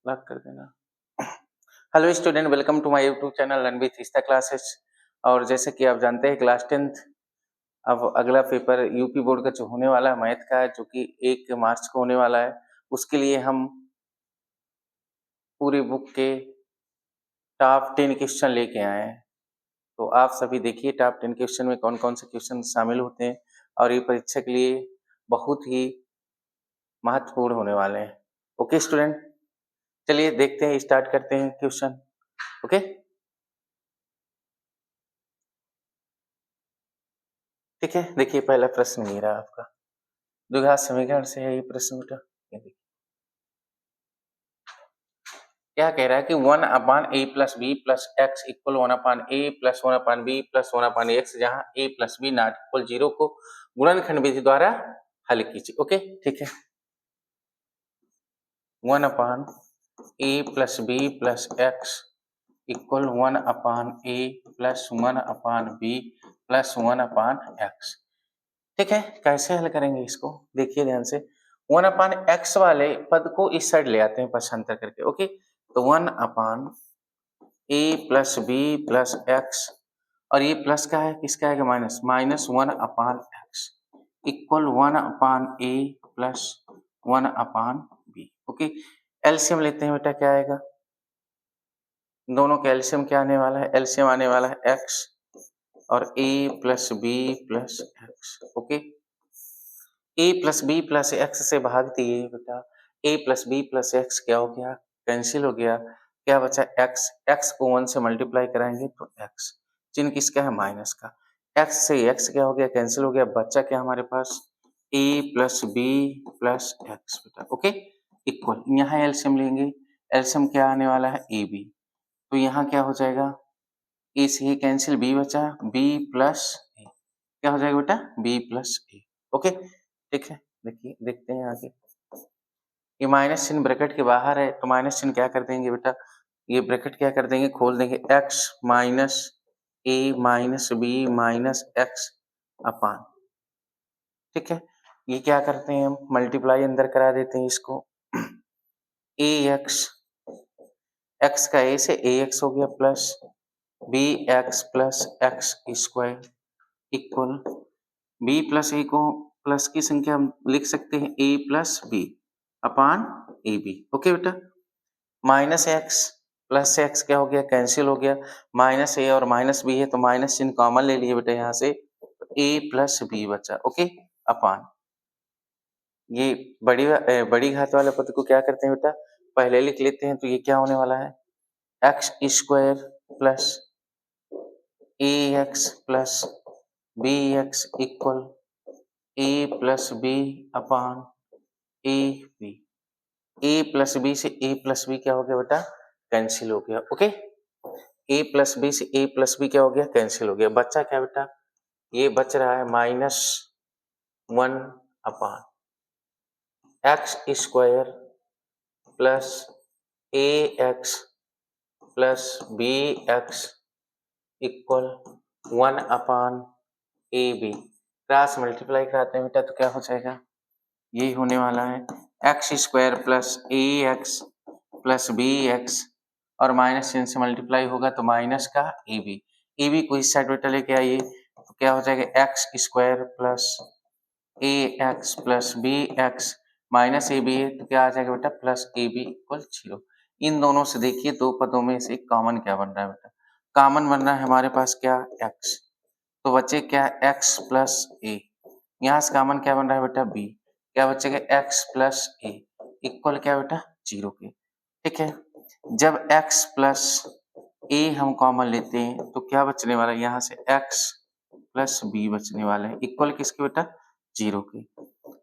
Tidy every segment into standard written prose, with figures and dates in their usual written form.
Lock कर देना। Hello student, welcome to my YouTube channel learn with Ista classes. और जैसे कि आप जानते हैं क्लास 10th अब अगला पेपर यूपी बोर्ड का जो होने वाला है मैथ का है, जो कि 1 मार्च को होने वाला है। उसके लिए हम पूरी बुक के टॉप 10 क्वेश्चन लेके आए हैं। तो आप सभी देखिए टॉप 10 क्वेश्चन में कौन-कौन से क्वेश्चन शामिल होते हैं और ये परीक्षा के लिए बहुत ही महत्वपूर्ण होने वाले हैं। ओके स्टूडेंट, चलिए देखते हैं, स्टार्ट करते हैं क्वेश्चन। ओके, ठीक है। देखिए पहला प्रश्न ये रहा आपका, द्विघात समीकरण से है ये प्रश्न बेटा। ये देखिए क्या कह रहा है कि 1 upon A plus B plus X equal 1 upon A plus 1 upon B plus 1 upon X, जहां A plus B not equal 0 को गुणनखंड विधि द्वारा हल कीजिए। ओके, ठीक है। 1 upon A plus B plus X equal 1 upon A plus 1 upon B plus 1 upon X. ठीक है, कैसे हल करेंगे इसको देखिए ध्यान से। 1 अपान एक्स वाले पद को इस साइड ले आते हैं पक्षांतर करके। ओके, तो 1 upon A plus B plus x, और ये प्लस का है, किसका आएगा minus, minus 1 upon x equal 1 upon A plus 1 upon B. Okay, LCM लेते हैं बेटा, क्या आएगा, दोनों का एलसीएम क्या आने वाला है, एलसीएम आने वाला है एक्स और a plus B plus X. Okay, a plus B plus X से भाग दिए बेटा, a plus B plus X क्या हो गया, कैंसिल हो गया, क्या बचा x, x को 1 से मल्टीप्लाई कराएंगे तो x, चिन्ह किसका है, माइनस का, x से x क्या हो गया, कैंसिल हो गया, बच्चा क्या हमारे पास a plus B plus X बेटा। ओके, इक्वल, यहाँ एलसीएम लेंगे, एलसीएम क्या आने वाला है ए बी, तो यहाँ क्या हो जाएगा, ए से ये कैंसिल, बी बचा, बी प्लस ए, क्या हो जाएगा बेटा, बी प्लस ए। ओके, ठीक है। देखिए देखते हैं आगे, ये माइनस चिन्ह ब्रैकेट के बाहर है, तो माइनस चिन्ह क्या कर देंगे बेटा, ये ब्रैकेट क्या कर देंगे, खोल देंगे, एक्स माइनस ए माइनस बी माइनस एक्स अपान, ठीक है। ये क्या करते हैं हम, मल्टीप्लाई अंदर करा देते हैं इसको, ए एक्स, एक्स का ए से ए एक्स हो गया plus B X plus X square equal, B plus A को प्लस की संख्या हम लिख सकते हैं A plus B upon A B. Okay बेटा, माइनस एक्स प्लस एक्स क्या हो गया, कैंसिल हो गया, माइनस ए और माइनस बी है तो माइनस चिन्ह कॉमन ले लिए बेटा यहाँ से, ए प्लस बी बचा। ओके, अपान, ये बड़ी घात वाले पद को क्या करते हैं बेटा, पहले लिख लेते हैं, तो ये क्या होने वाला है, X square plus A X plus B X equal A plus B upon A B, A plus B से ए प्लस बी क्या हो गया बेटा, कैंसिल हो गया। ओके, ए प्लस बी से ए प्लस बी क्या हो गया, कैंसिल हो गया, बच्चा क्या बेटा, ये बच रहा है minus 1 upon X square plus A X plus B X equal 1 upon A B, cross multiply कराते हैं बेटा तो क्या हो जाएगा, यही होने वाला है, X square plus A X plus B x, और माइनस चिन्ह से मल्टीप्लाई होगा तो माइनस का ए बी को इस साइड बेटा लेके आइए, तो क्या हो जाएगा, X square plus A X plus B X minus A B है तो क्या आ जाएगा बेटा, प्लस ए बी इक्वल 0। इन दोनों से देखिए दो पदों में से कॉमन क्या बन रहा है बेटा, कॉमन बन रहा है हमारे पास क्या, एक्स, तो बचे क्या, एक्स प्लस ए, यहाँ से कॉमन क्या बन रहा है बेटा, बी, क्या बचेगा, एक्स प्लस ए इक्वल क्या बेटा, 0 के। ठीक है, जब x प्लस ए हम कॉमन लेते हैं तो क्या बचने वाला है, यहाँ से x प्लस बी बचने वाले हैं, इक्वल किसके बेटा, 0 के।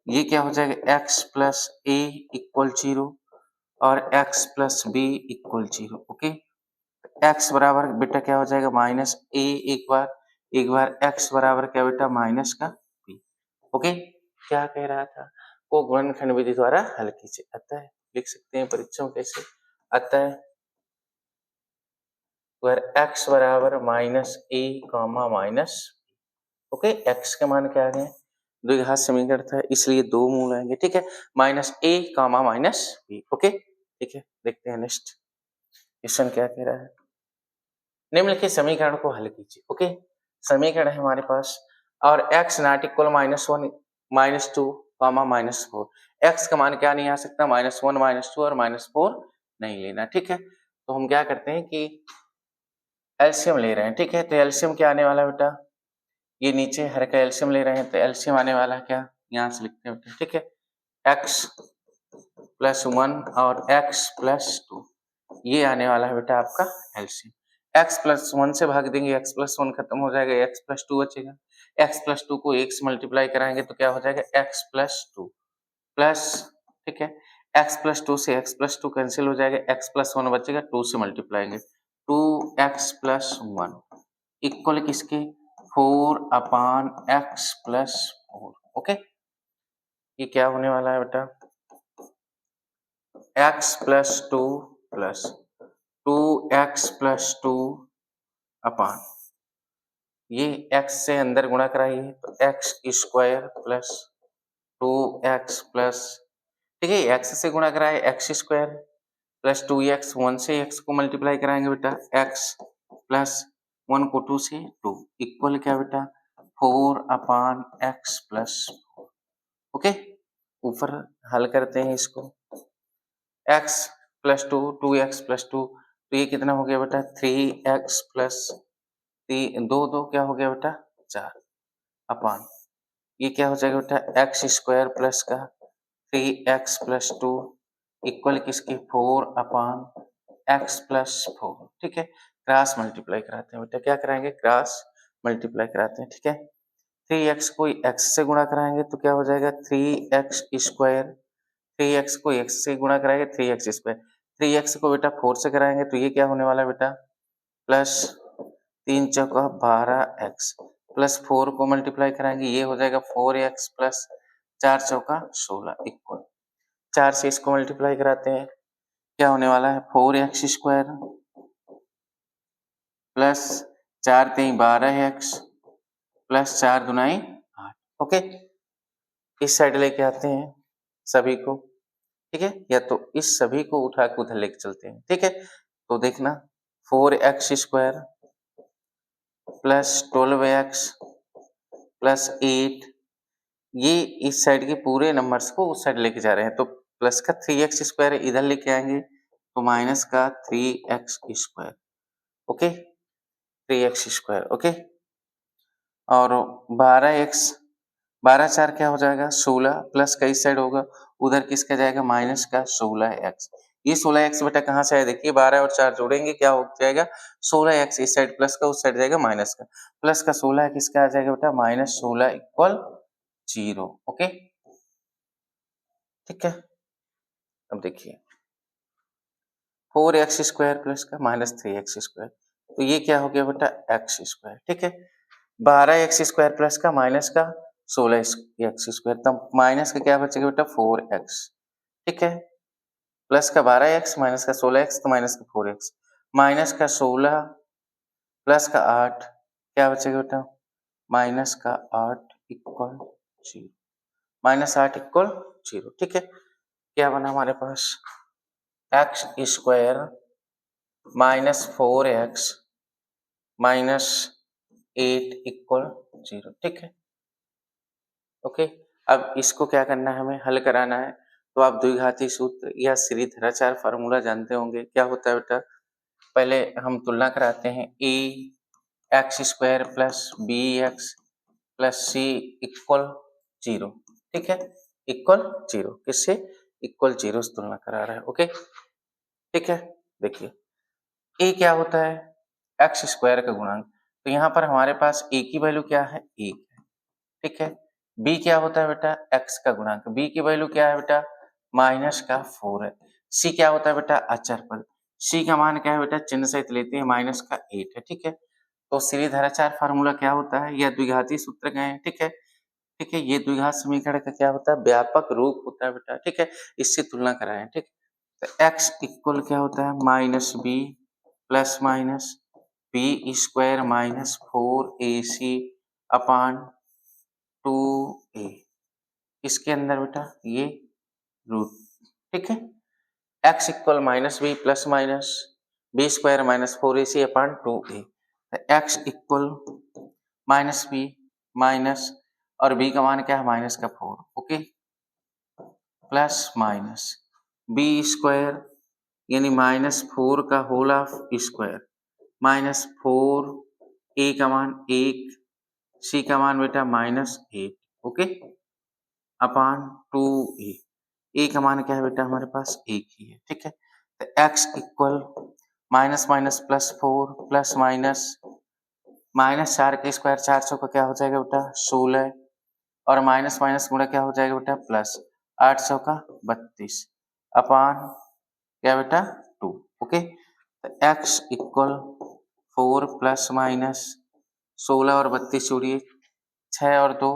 ये क्या हो जाएगा, x प्लस ए इक्वल 0 और x plus B equal 0। Okay, x बराबर बेटा क्या हो जाएगा, माइनस ए, एक बार x बराबर क्या बेटा, माइनस का b। ओके, क्या कह रहा था, को गुणनखंड विधि द्वारा हल कीजिए। अतः लिख सकते हैं परीक्षाओं कैसे, अतः अगर x बराबर माइनस ए कॉमा माइनस, ओके, x के मान क्या आ गए, द्विघात समीकरण था इसलिए दो मूल आएंगे। ठीक है, माइनस ए कॉमा माइनस बी। ओके, ठीक है, देखते हैं नेक्स्ट क्वेश्चन क्या कह रहा है। निम्नलिखित समीकरण को हल कीजिए। ओके, समीकरण है हमारे पास और x नॉट इक्वल -1 -2 -4। x का मान क्या नहीं आ सकता, -1 -2 और -4 नहीं लेना। ठीक है, तो हम क्या करते हैं कि एलसीएम ले रहे हैं। ठीक है, तो एलसीएम क्या आने वाला है बेटा, ये नीचे हर का एलसीएम ले रहे हैं तो एलसीएम आने वाला है क्या, यहाँ से लिखते हैं बेटा। ठीक है, x + 1 और x + 2 ये आने वाला है बेटा आपका एलसीएम। x + 1 से भाग देंगे, x + 1 खत्म हो जाएगा, x + 2 बचेगा। x + 2 को 1 से मल्टीप्लाई कराएंगे तो क्या हो जाएगा, x + 2 प्लस, ठीक है, x + 2 से x + 2 कैंसिल हो जाएगा, x + 1 बचेगा, 2 से मल्टीप्लाई करेंगे, 2x + 1 इक्वल किसके, 4/x + 4। ओके, ये क्या होने वाला है बेटा, x + 2 प्लस 2x + 2 अपान, ये x से अंदर गुणा कराइए तो x² प्लस 2x प्लस, ठीक है, x से गुणा कराए x² प्लस 2x, 1 से x को मल्टीप्लाई कराएंगे बेटा, x प्लस 1 को 2 से 2 इक्वल क्या बेटा, 4/x + 4। ओके, ऊपर हल करते हैं इसको, x + 2 2x + 2 तो ये कितना हो गया बेटा, 3x प्लस 2 2 क्या हो गया बेटा, 4 अपान, ये क्या हो जाएगा बेटा, x² प्लस का 3x + 2 इक्वल किसके, 4/x + 4। ठीक है, क्रॉस मल्टीप्लाई कराते हैं बेटा, क्या कराएंगे, क्रॉस मल्टीप्लाई कराते हैं। ठीक है, 3x को x से गुणा कराएंगे तो क्या हो जाएगा, 3x², 3x को x से गुणा कराएंगे 3x², 3x को बेटा 4 से कराएंगे तो ये क्या होने वाला है बेटा, प्लस 3 चौका 12x प्लस 4 को मल्टीप्लाई कराएंगे, ये हो जाएगा 4x प्लस 4 चौका 16 इक्वल 4 से इसको मल्टीप्लाई कराते हैं, क्या होने वाला है, 4x² plus 4 3 12x plus 4 दूनाई 8। Okay, इस साइड लेके आते हैं सभी को। ठीक है, या तो इस सभी को उठा के उधर लेके चलते हैं। ठीक है, तो देखना 4x² प्लस 12x प्लस 8, ये इस साइड के पूरे नंबर्स को उस साइड लेके जा रहे हैं, तो प्लस का 3x² इधर लेके आएंगे तो माइनस का 3x²। Okay, 3x²। ओके, और 12x 12 4 क्या हो जाएगा, 16 प्लस का इस साइड होगा, उधर किसका जाएगा, माइनस का 16x। ये 16x बेटा कहाँ से आया, देखिए 12 और 4 जोड़ेंगे क्या हो जाएगा, 16x, इस साइड प्लस का उस साइड जाएगा माइनस का, प्लस का 16 किसका आ जाएगा बेटा, -16 इक्वल 0। ओके, ठीक है, अब देखिए 4x² प्लस का -3x², तो ये क्या हो गया बेटा, x²। ठीक है, 12x² प्लस का माइनस का 16x², तब माइनस का क्या बचेगा बेटा, 4x। ठीक है, प्लस का 12x माइनस का 16x तो माइनस का 4x, माइनस का 16 प्लस का 8 क्या बचेगा बेटा, माइनस का 8 इक्वल 0, -8 इक्वल 0। ठीक है, क्या बना हमारे पास, x² -4x -8 इक्वल 0। ठीक है, ओके, अब इसको क्या करना है, हमें हल कराना है, तो आप द्विघाती सूत्र या श्रीधराचार्य फार्मूला जानते होंगे, क्या होता है बेटा, पहले हम तुलना कराते हैं, ax² plus bx plus c equal 0। ठीक है, इक्वल 0 किससे, इक्वल 0 से तुलना करा रहा है। ओके, ठीक है, देखिए a क्या होता है, x² का गुणांक, तो यहाँ पर हमारे पास a की वैल्यू क्या है, 1 है। ठीक है, b क्या होता है बेटा, x का गुणांक, b की वैल्यू क्या है बेटा, -4 है। c क्या होता है बेटा, अचर पद, c का मान क्या है बेटा, चिन्ह सहित लेते हैं, -8 है। ठीक है, तो श्रीधराचार्य फार्मूला क्या होता है, या द्विघाती सूत्र गए हैं। ठीक है, ठीक है, ये द्विघात समीकरण का क्या होता है, व्यापक रूप होता है बेटा। ठीक है, इससे तुलना कराएं। ठीक, तो x इक्वल क्या होता है, -b plus minus b² -4ac अपान 2a, इसके अंदर बेटा ये रूट। ठीक है, x equal minus B plus minus B square minus 4ac upon 2a। x equal minus B minus और b का मान क्या है माइनस का 4, okay, plus minus B square यानी माइनस 4 का whole of square minus 4, a का मान 1, c का मान बेटा minus 8, okay, upon 2a। a का मान क्या है बेटा हमारे पास 1 ही है, ठीक है। तो x equal minus minus plus 4 plus minus minus 4 का स्क्वायर 400 का क्या हो जाएगा बेटा 16 और माइनस माइनस गुणा क्या हो जाएगा बेटा प्लस 800 का 32 अपॉन क्या बेटा 2, ओके। तो x इक्वल 4 प्लस माइनस 16 और 32 जोड़िए 6 और 2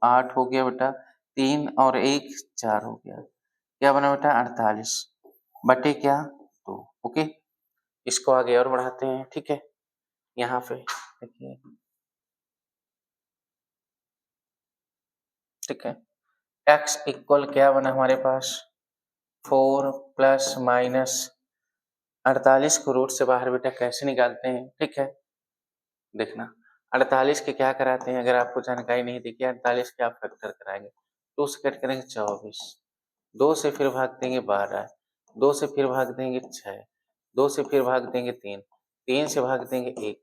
8 हो गया बेटा, 3 और 1 4 हो गया, क्या बना बेटा 48 बटे क्या 2, ओके। इसको आगे और बढ़ाते हैं, ठीक है। यहाँ पे देखिए, ठीक है, x इक्वल क्या बना हमारे पास 4 प्लस माइनस 48 को रूट से बाहर बेटा कैसे निकालते हैं, ठीक है। देखना 48 के क्या कराते हैं, अगर आपको जानकारी नहीं थी कि 48 के आप फैक्टर कराएंगे, 2 से कट करेंगे 24, 2 से फिर भाग देंगे 12, 2 से फिर भाग देंगे 6, 2 से फिर भाग देंगे 3, 3 से भाग देंगे 1,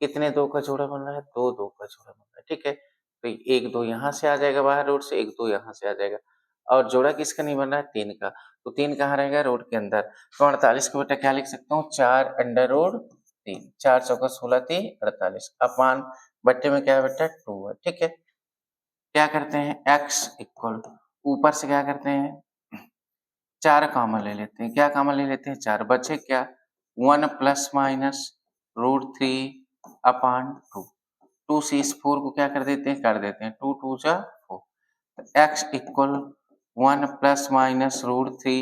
कितने 2 का जोड़ा बन रहा है 2 2 का जोड़ा बन रहा है, ठीक है। तो 1 2 यहाँ से आ जाएगा बाहर रोड से, 1 2 यहाँ से आ जाएगा और जोड़ा किसका नहीं बन रहा है 3 का, तो 3 कहाँ रहेगा रोड के अंदर। तो 48 को बेटा क्या लिख सकता हूँ 4 अंडर रोड 3, 4 चौका 16 3 48 अपान बट्टे में क्या है बेटा 2 है, ठीक है। क्या करते हैं x इक्वल ऊपर से क्या करते हैं 4 कॉमन ले लेते हैं, क्या कॉमन ले लेते हैं 4, बचे क्या 1 प्लस माइनस रूट 3 अपान 2, 2 से इस 4 को क्या कर देते हैं कर देते हैं 2 2 जा 4, x equal 1 plus minus root 3,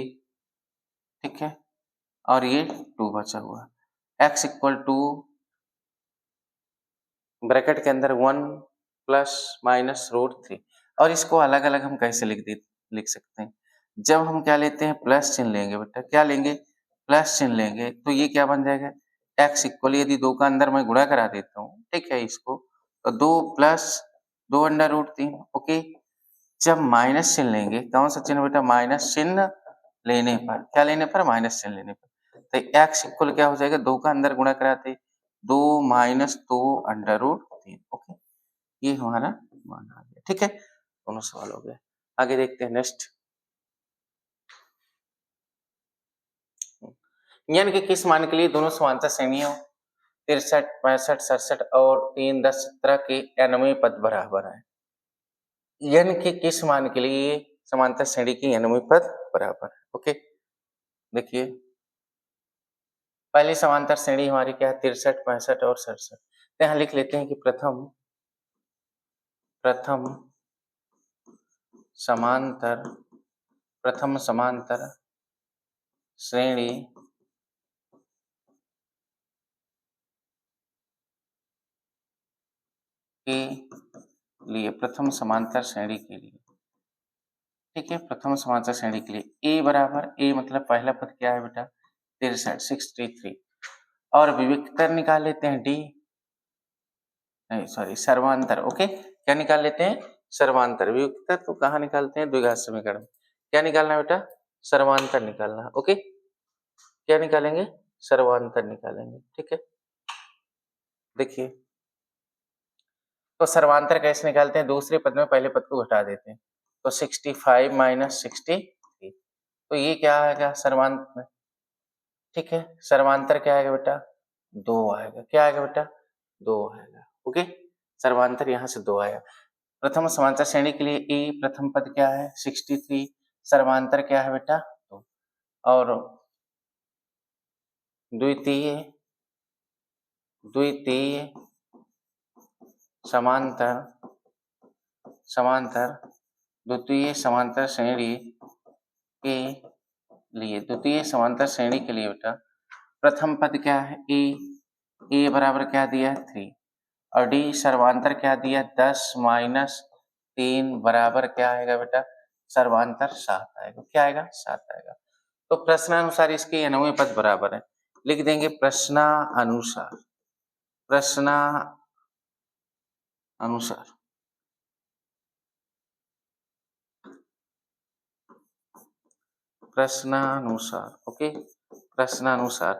ठीक है, और ये 2 बचा हुआ, x इक्वल 2 ब्रैकेट के अंदर 1 प्लस माइनस रूट 3। और इसको अलग अलग हम कैसे लिख सकते हैं, जब हम क्या लेते हैं प्लस चिन्ह लेंगे बेटा, क्या लेंगे प्लस चिन्ह लेंगे, तो ये क्या बन जाएगा x इक्वल यदि 2 का अंदर मैं गुणा करा देता हूँ, ठीक है, इसको तो 2 प्लस 2 अंडर रूट 3, ओके। जब माइनस चिन्ह लेंगे, कौन सा चिन्ह बेटा माइनस चिन्ह लेने पर, क्या लेने पर माइनस चिन्ह लेने पर, तो x इक्वल क्या हो जाएगा 2 का अंदर गुणा कराते 2 माइनस 2 अंडर रूट 3, ओके, ये हमारा मान आ गया, ठीक है। दोनों सवाल हो गए, आगे देखते हैं नेक्स्ट। n के किस मान के लिए दोनों समांतर श्रेणियों 63 65 67 और 3 10 17 के nवें पद बराबर है, n के किस मान के लिए समांतर श्रेणी की nवें पद बराबर है, ओके। देखिए पहली समांतर श्रेणी हमारी क्या है 63 65 और 67, तो यहाँ लिख लेते हैं कि प्रथम समांतर श्रेणी के लिए, प्रथम समांतर श्रेणी के लिए, ठीक है, प्रथम समांतर श्रेणी के लिए a बराबर, a मतलब पहला पद क्या है बेटा 63 63 और विविक्तर निकाल लेते हैं d, नहीं सॉरी सर्वांतर, ओके, क्या निकाल लेते हैं सर्वांतर, विविक्तर तो कहाँ निकालते हैं द्विघात समीकरण, क्या निकालना है बेटा सर्वांतर निकालना, ओके, क्या निकालेंगे सर्वांतर निकालेंगे, ठीक है। देखिए तो सर्वांतर कैसे निकालते हैं, दूसरे पद में पहले पद को घटा देते हैं, तो 65 माइनस 63, तो ये क्या आएगा सर्वांतर, ठीक है, सर्वांतर क्या आएगा बेटा 2 आएगा, क्या आएगा बेटा 2 आएगा, ओके, सर्वांतर यहाँ से 2 आया। प्रथम समांतर श्रेणी के लिए ए प्रथम पद क्या है 63, सर्वांतर क्या है बेटा 2, और द्वितीय द्वितीय समांतर श्रेणी के लिए, द्वितीय समांतर श्रेणी के लिए बेटा प्रथम पद क्या है ए बराबर क्या दिया है 3 और डी सर्वांतर क्या दिया 10 माइनस 3 बराबर क्या आएगा बेटा सर्वांतर 7 आएगा, क्या आएगा 7 आएगा। तो प्रश्नानुसार इसके ये 9वें पद बराबर है, लिख देंगे प्रश्नानुसार, प्रश्नानुसार प्रश्नानुसार ओके, प्रश्नानुसार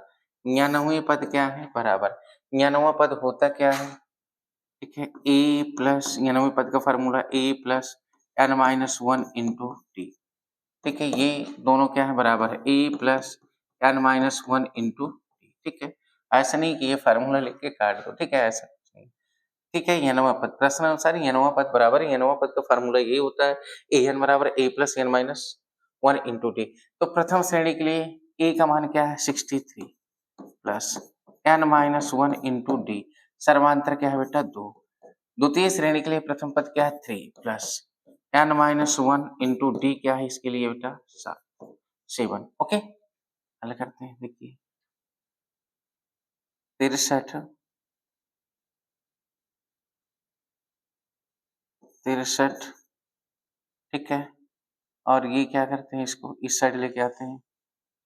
99वें पद क्या है बराबर, 99वां पद होता क्या है, ठीक है, a प्लस 99वें पद का formula a plus n minus 1 into T, ठीक है, ये दोनों क्या है बराबर है a plus n minus 1 into T, ठीक है, ऐसा नहीं कि ये फार्मूला लिख के काट दो, ठीक है, ऐसा कुछ नहीं, ठीक है, 99वां पद प्रश्नानुसार 99वां पद बराबर है, 99वां पद का फार्मूला ये होता है a n बराबर a plus n minus 1 into T. तो प्रथम श्रेणी के लिए a का मान क्या है 63 plus n minus 1 into D, सर्वांतर क्या है बेटा 2। द्वितीय श्रेणी के लिए प्रथम पद क्या है 3 plus n minus 1 into D क्या है इसके लिए बेटा 7 ओके, हल करते हैं, देखिए 63 ठीक है, और ये क्या करते हैं इसको इस साइड लेके आते हैं,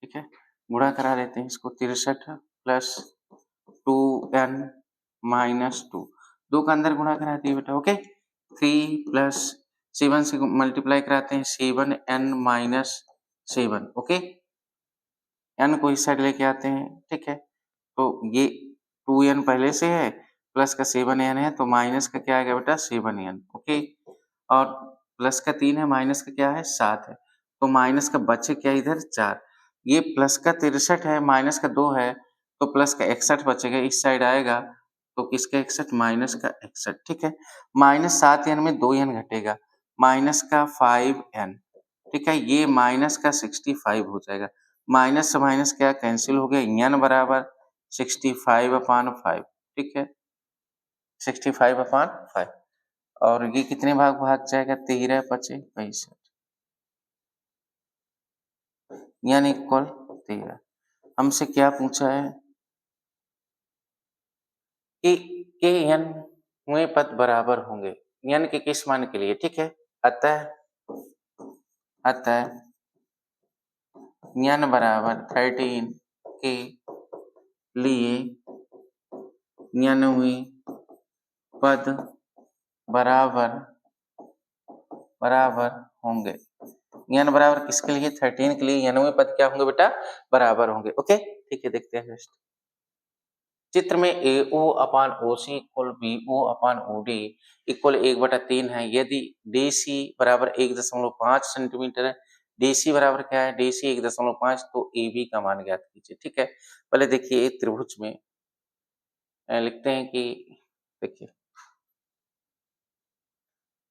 ठीक है, गुणा करा देते हैं इसको 63 प्लस 2n माइनस 2, 2 का अंदर गुणा करा दिए बेटा ओके, 3 प्लस 7 से मल्टीप्लाई कराते हैं 7n माइनस 7 ओके, n को इस साइड लेके आते हैं, ठीक है, तो ये 2n पहले से है प्लस का 7n है तो माइनस का क्या आएगा बेटा 7n ओके, और प्लस का 3 है माइनस का क्या है 7 है, तो माइनस का बचे क्या इधर 4, ये प्लस का 63 है माइनस का 2 है तो प्लस का 61 बचेगा इस साइड आएगा, तो किसका 61 माइनस का 61, ठीक है, माइनस 7n में 2n घटेगा, माइनस का 5n, ठीक है, ये माइनस का 65 हो जाएगा, माइनस से माइनस क्या कैंसिल हो गया, n बराबर 65/5, ठीक है, 65/5, और ये कितने भाग भाग जाएगा 13 पचे 65, यानी इक्वल 13। हमसे क्या पूछा है कि के n वें पद बराबर होंगे n के किस मान के लिए, ठीक है, अतः n बराबर 13 के लिए 99वें पद बराबर होंगे, n बराबर किसके लिए 13 के लिए 99वें पद क्या होंगे बेटा बराबर होंगे ओके, ठीक है, देखते हैं नेक्स्ट चित्र में AO अपान OC इक्वल BO अपान OD इक्वल 1/3 है, यदि DC बराबर 1.5 सेंटीमीटर है, DC बराबर क्या है DC 1.5, तो AB का मान ज्ञात कीजिए, ठीक है, पहले देखिए त्रिभुज में लिखते हैं कि देखिए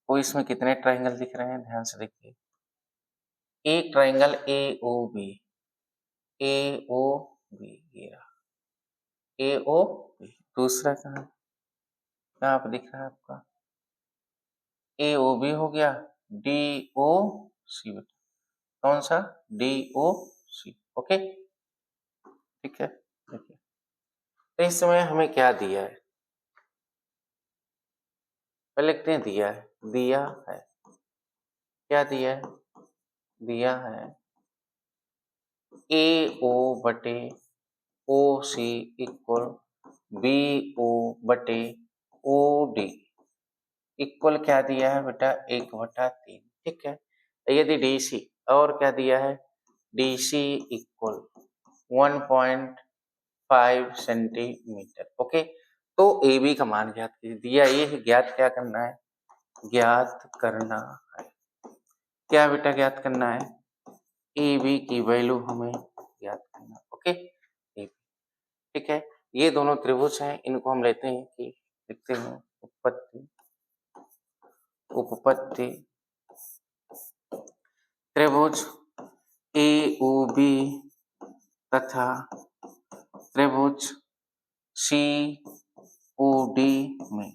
वो इसमें कितने ट्रायंगल दिख रहे हैं ध्यान से देखिए, एक ट्रायंगल AOB ये रहा AOB, दूसरा कहाँ पे दिख रहा है आपका AOB हो गया DOC, कौन सा DOC ओके, ठीक है, देखिए तो इस समय हमें क्या दिया है, पहले लिखते हैं दिया है क्या दिया है AO बटे OC इक्वल BO बटे OD इक्वल क्या दिया है बेटा 1/3, ठीक है, यदि DC और क्या दिया है DC इक्वल 1.5 सेंटीमीटर ओके, तो AB का मान ज्ञात कीजिए, दिया ये है, ज्ञात क्या करना है, ज्ञात करना है, क्या बेटा ज्ञात करना है AB की वैल्यू हमें ज्ञात करना ओके, AB ठीक है, ये दोनों त्रिभुज हैं, इनको हम लेते हैं कि लिखते हैं उपपत्ति त्रिभुज AOB तथा त्रिभुज COD में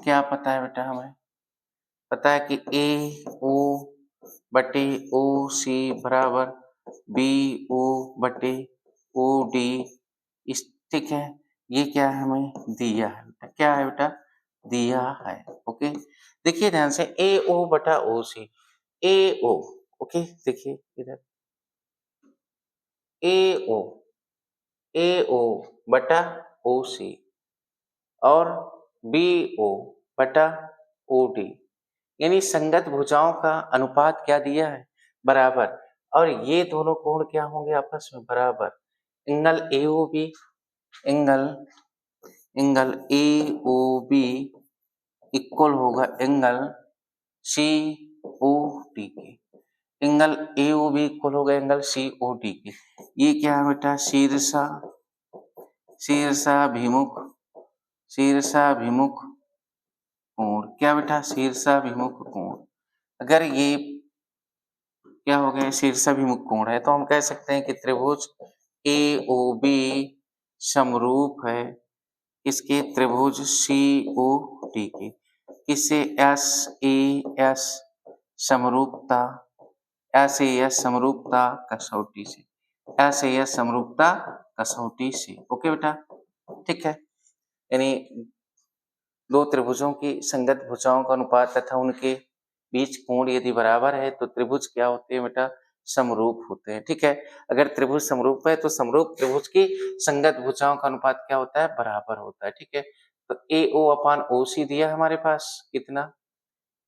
क्या पता है बेटा, हमें पता है कि AO बटे OC बराबर BO बटे OD, ठीक है, ये क्या है हमें दिया है बेटा, क्या है बेटा दिया है ओके, देखिए ध्यान से AO बटा OC AO ओके, देखिए इधर ए ओ बटा ओ सी और बी ओ बटा ओ डी, यानी संगत भुजाओं का अनुपात क्या दिया है, बराबर। और ये दोनों कोण क्या होंगे आपस में, बराबर। Angle A O B, angle angle A O B equal होगा एंगल सी ओ डी के। Angle A O B equal होगा एंगल सी ओ डी के। ये क्या है बेटा, शीर्षाभिमुख कोण। क्या बेटा, शीर्षाभिमुख कोण। अगर ये क्या हो गया, शीर्षाभिमुख कोण है, तो हम कह सकते हैं कि त्रिभुज ए ओ बी समरूप है इसके त्रिभुज सी ओ डी के। इससे एस ए एस समरूपता कसौटी से, समरूपता कसौटी से। ओके बेटा, ठीक है। यानी दो त्रिभुजों की संगत भुजाओं का अनुपात तथा उनके बीच कोण यदि बराबर है तो त्रिभुज क्या होते हैं बेटा, समरूप होते हैं। ठीक है, अगर त्रिभुज समरूप है तो समरूप त्रिभुज की संगत भुजाओं का अनुपात क्या होता है, बराबर होता है। ठीक है, तो ए ओ अपान ओ सी दिया हमारे पास कितना,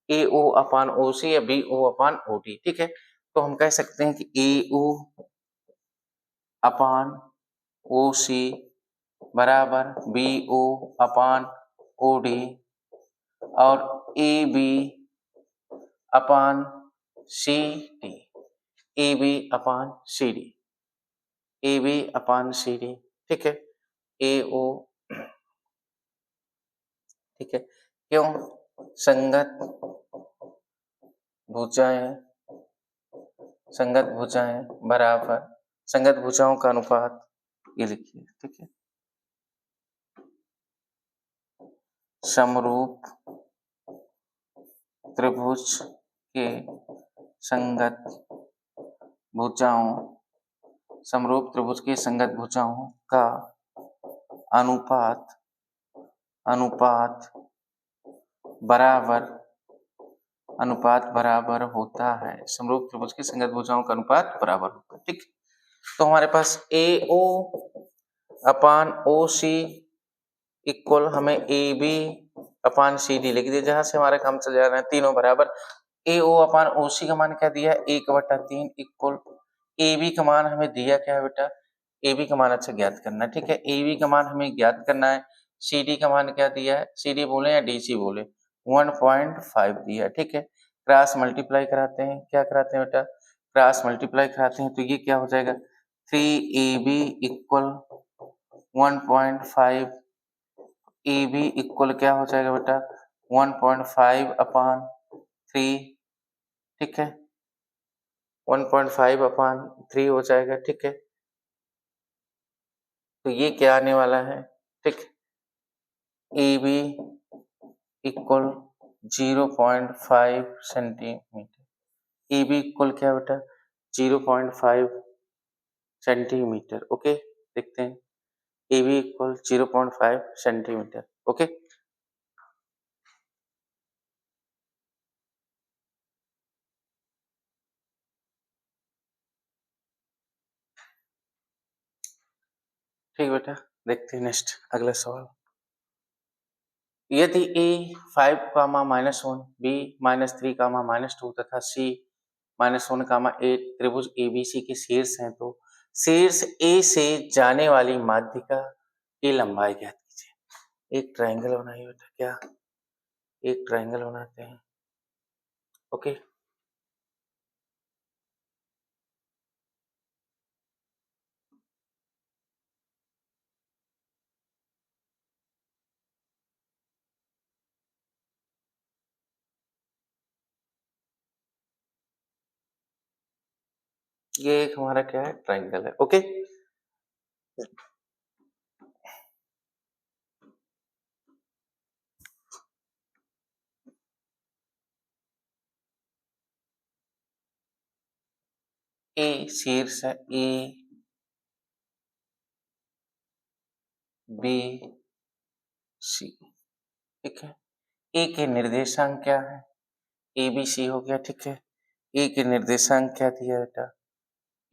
ए ओ अपान ओ सी या बी ओ अपान ओ डी। ठीक है, तो हम कह सकते हैं कि ए ओ अपान ओ सी बराबर बी ओ अपान ओ डी और A B upon C D, A B upon C D, A B upon C D. ठीक है, ए ओ, ठीक है, क्यों, संगत भुजाएं बराबर, संगत भुजाओं का अनुपात ये लिखिए। ठीक है, समरूप त्रिभुज के संगत भुजाओं का अनुपात बराबर होता है। समरूप त्रिभुज की संगत भुजाओं का अनुपात बराबर होता है। ठीक, तो हमारे पास ए ओ अपान ओ सी इक्वल हमें ए बी अपान सी डी लिख दिया, जहां से हमारा काम चल जा रहा है तीनों बराबर। ए ओ अपान ओ सी का मान क्या दिया है, 1/3 इक्वल ए बी का मान हमें दिया क्या है बेटा, ए बी का मान अच्छा ज्ञात करना है। ठीक है, ए बी का मान हमें ज्ञात करना है। सी डी का मान क्या दिया है, सी डी बोले या डी सी बोले, 1.5 दिया है। ठीक है, क्रॉस मल्टीप्लाई कराते हैं, क्या कराते हैं बेटा, क्रॉस मल्टीप्लाई कराते हैं, तो ये क्या हो जाएगा, 3ab इक्वल 1.5, ए बी इक्वल क्या हो जाएगा बेटा, 1.5 अपान 3। ठीक है, 1.5 अपान 3 हो जाएगा। ठीक है, तो ये क्या आने वाला है, ठीक, A B equal 0.5 centimetre, A B equal क्या बेटा, 0.5 सेंटीमीटर। ओके, देखते हैं, A B equal 0.5 centimetre. Okay, ठीक बेटा, देखते हैं नेक्स्ट अगला सवाल। यदि a 5, -1, b -3, -2 तथा c -1, 8 त्रिभुज ABC के शीर्ष हैं, तो शीर्ष A से जाने वाली माध्यिका की लंबाई ज्ञात कीजिए। एक ट्रायंगल बनाइए बेटा, क्या, एक ट्रायंगल बनाते हैं। ओके, ये एक हमारा क्या है, ट्रायंगल है। ओके, ए शीर्ष है, ए बी सी। ठीक है, ए के निर्देशांक क्या है, ए बी सी हो गया। ठीक है, ए के निर्देशांक क्या दिया बेटा,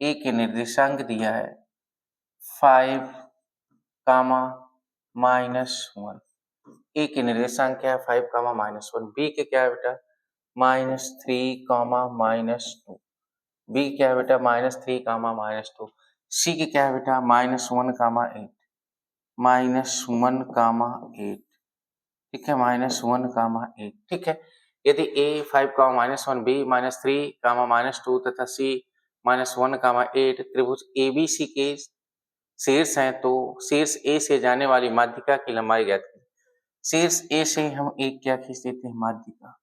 ए के निर्देशांक दिया है 5, -1। ए के निर्देशांक क्या है 5, -1। बी के क्या है बेटा -3, -2। बी क्या है बेटा -3, -2। सी के क्या है बेटा -1, -8, -1, ठीक है, -1, 8, ठीक है। यदि ए 5, -1, बी -3, -2 तथा सी -1, 8 त्रिभुज एबीसी के शीर्ष हैं तो शीर्ष ए से जाने वाली माध्यिका की लंबाई ज्ञात करें। शीर्ष ए से हम एक क्या खींच देते हैं माध्यिका,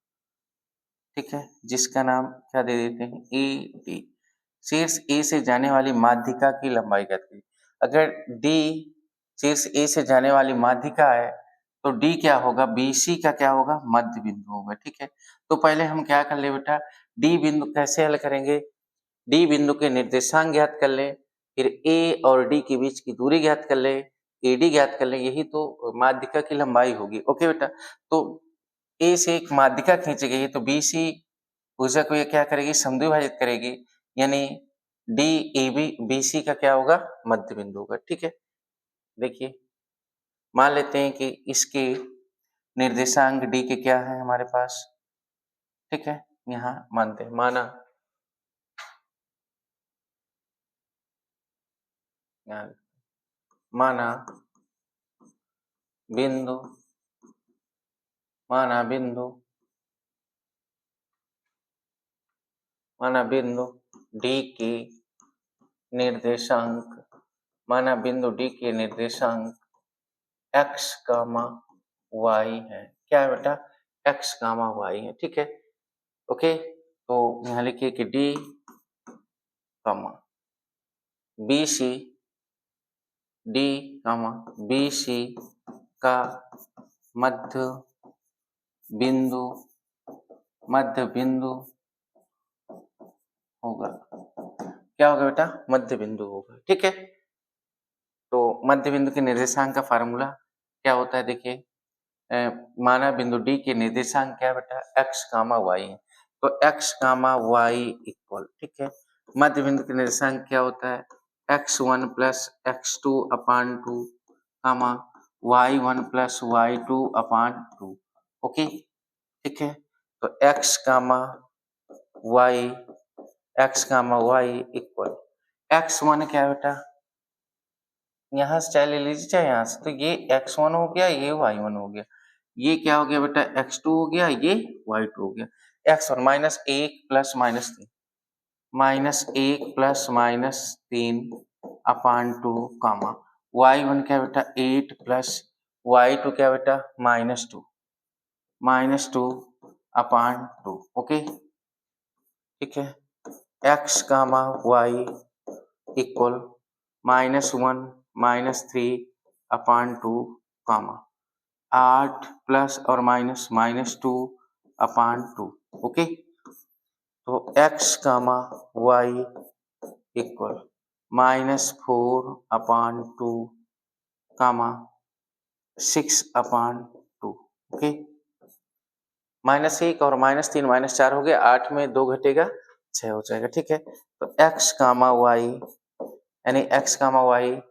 ठीक है, जिसका नाम क्या दे देते हैं ए डी। शीर्ष ए से जाने वाली माध्यिका की लंबाई ज्ञात करें। अगर डी शीर्ष ए से जाने वाली माध्यिका है तो डी क्या होगा बीसी का क्या होगा मध्य बिंदु होगा, ठीक है। तो पहले हम क्या कर ले बेटा डी बिंदु कैसे हल करेंगे, डी बिंदु के निर्देशांक ज्ञात कर ले, फिर ए और डी के बीच की दूरी ज्ञात कर ले, एडी ज्ञात कर ले, यही तो माध्यिका की लंबाई होगी। ओके बेटा, तो ए से एक माध्यिका खींची गई है तो बीसी भुजा को ये क्या करेगी समद्विभाजित करेगी, यानी डी ए बी बीसी का क्या होगा मध्य बिंदु होगा, ठीक है। देखिए मान लेते हैं कि इसके निर्देशांक डी के क्या है हमारे पास, ठीक है, यहाँ मानते हैं माना बिंदु डी के निर्देशांक x, y है, क्या है बेटा x, y है, ठीक है। ओके, तो यहाँ लिखिए कि डी बी सी का मध्य बिंदु होगा, क्या होगा बेटा मध्य बिंदु होगा, ठीक है। तो मध्य बिंदु के निर्देशांक का फार्मूला क्या होता है, देखिए माना बिंदु डी के निर्देशांक क्या है बेटा x, y है, तो x, y इक्वल, ठीक है। मध्य बिंदु के निर्देशांक क्या होता है x1 प्लस x2 अपान 2, y1 प्लस y2 अपान 2, ओके, ठीक है। तो x, y इक्वल x1 क्या है बेटा यहाँ से चाहे ले लीजिए चाहे यहाँ से, तो ये x1 हो गया, ये y1 हो गया, ये क्या हो गया बेटा x2 हो गया, ये y2 हो गया। x1 -1 प्लस -3 अपान 2, y1 क्या बेटा 8 प्लस y2 क्या बेटा -2 अपान 2, ओके, ठीक है। x, y इक्वल -1 -3 अपान 2, 8 प्लस और -2 अपान 2, ओके। तो x, y इक्वल -4 अपान 2, 6 अपान 2, ओके। -1 और -3 -4 हो गया, 8 में 2 घटेगा 6 हो जाएगा, ठीक है। तो x, y यानी x, y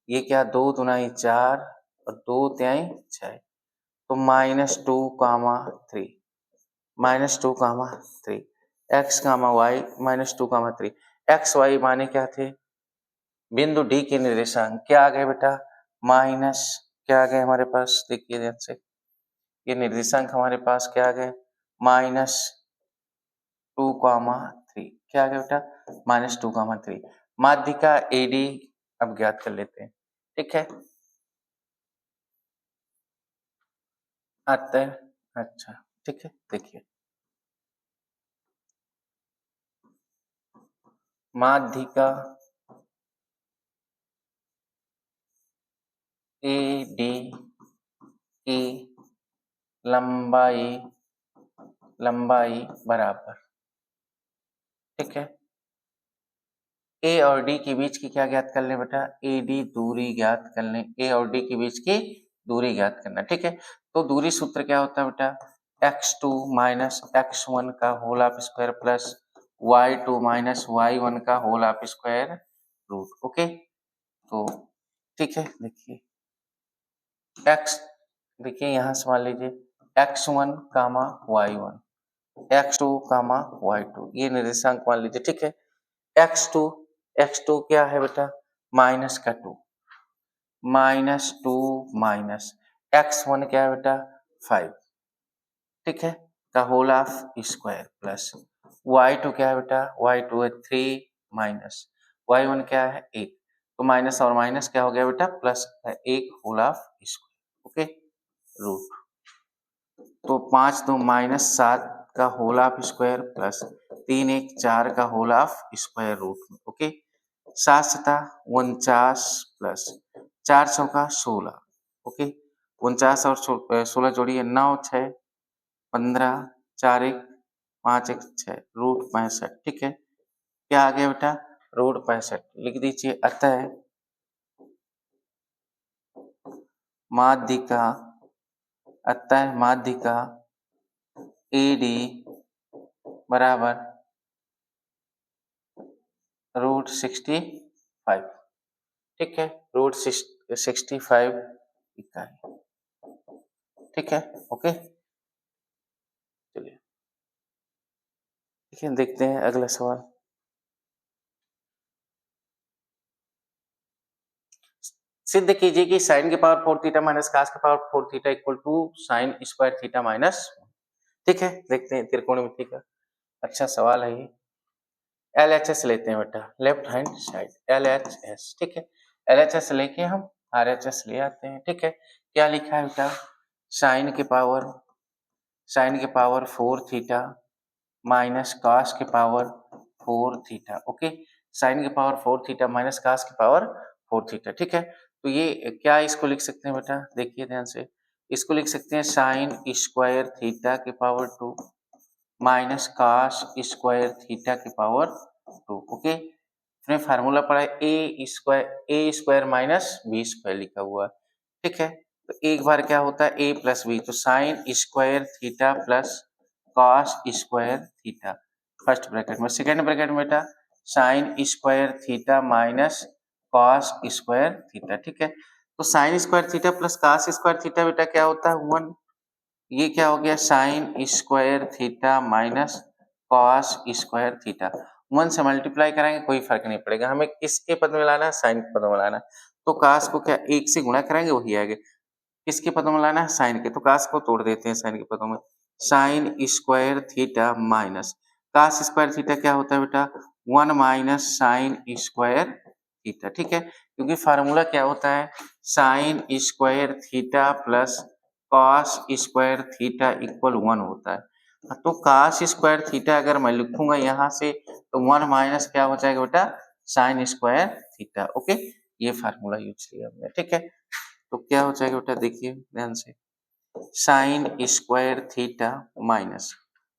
ये क्या 2 दूनाई 4 और 2 त्याई 6, तो -2, 3 x, y -2, 3 x, y माने क्या थे बिंदु डी के निर्देशांक क्या आ गए बेटा क्या आ गए हमारे पास, देखिए ध्यान से ये निर्देशांक हमारे पास क्या आ गए -2, 3, क्या आ गया बेटा -2, 3। माध्यिका एडी अब ज्ञात कर लेते हैं, ठीक है, आता है, अच्छा, ठीक है। देखिए माध्यिका एडी की लंबाई बराबर, ठीक है। ए और डी के बीच की क्या ज्ञात कर लें बेटा एडी दूरी ज्ञात कर लें, ए और डी के बीच की दूरी ज्ञात करना, ठीक है। तो दूरी सूत्र क्या होता है बेटा x2 - x1 का whole of square plus y2 minus y1 का whole of square root. Okay, तो ठीक है, देखिए x, देखिए यहाँ से मान लीजिए x1 कामा y1, x2 कामा y2, ये निर्देशांक मान लीजिए। ठीक है, x2 क्या है बेटा, माइनस का 2, -2 माइनस x1 क्या है बेटा 5, ठीक है, का whole of square plus y2 क्या है बेटा, y2 है 3 माइनस y1 क्या है 1, तो माइनस और माइनस क्या हो गया बेटा plus, 1 whole of square. Okay, root, तो 5 2 माइनस 7 का होल ऑफ स्क्वायर प्लस 3 1 4 का होल ऑफ स्क्वायर रूट में। ओके, 7 7 49 प्लस 4 चौका 16। ओके, 49 और 16 जोड़िए 9 6 15 4 1 5 1 6 रूट 65। ठीक है, क्या आ गया बेटा रूट 65 लिख दीजिए। अतः माध्यिका AD बराबर रूट 65। ठीक है, रूट 65 इकाई। ठीक है, ओके, चलिए ठीक है, देखते हैं अगला सवाल। सिद्ध कीजिए कि साइन के पावर 4 थीटा माइनस कास के power 4 theta equal to sine square theta minus. ठीक है, देखते हैं त्रिकोणमिति का अच्छा सवाल है ये। LHS लेते हैं बेटा, लेफ्ट हैंड साइड LHS। ठीक है, LHS लेके हम RHS ले आते हैं। ठीक है, क्या लिखा है बेटा, साइन के पावर 4 थीटा माइनस कास के पावर 4 थीटा। ओके, साइन के पावर 4 थीटा माइनस कास के पावर 4 थीटा। ठीक है, तो ये क्या इसको लिख सकते हैं बेटा, देखिए ध्यान से, इसको लिख सकते हैं साइन स्क्वायर थीटा के power 2 minus cos square theta के पावर 2। ओके, इसमें फार्मूला पड़ा है A square minus B square लिखा हुआ है। ठीक है, तो एक बार क्या होता है ए प्लस बी, तो sign square theta plus cos square theta first bracket में, सेकेंड ब्रैकेट में बेटा sign square theta minus cos square theta. ठीक है, तो sign square theta plus cos square theta बेटा क्या होता है 1, ये क्या हो गया sign square theta minus cos square theta. 1 से मल्टीप्लाई कराएंगे कोई फर्क नहीं पड़ेगा, हमें किसके पद में लाना है, साइन के पद में लाना है, तो कॉस को क्या 1 से गुणा कराएंगे वही आएगा, किसके पदों में लाना है साइन के, तो कास को तोड़ देते हैं साइन के पदों में, sine square theta minus cos square theta क्या होता है बेटा 1 माइनस साइन स्क्वायर थीटा। ठीक है, क्योंकि फार्मूला क्या होता है sign square theta plus cos square theta equal 1 होता है। तो कास स्क्वायर थीटा अगर मैं लिखूंगा यहाँ से तो 1 माइनस क्या हो जाएगा बेटा साइन स्क्वायर थीटा। ओके, ये फार्मूला यूज किया हमने। ठीक है, तो क्या हो जाएगा बेटा देखिए ध्यान से, sign square theta minus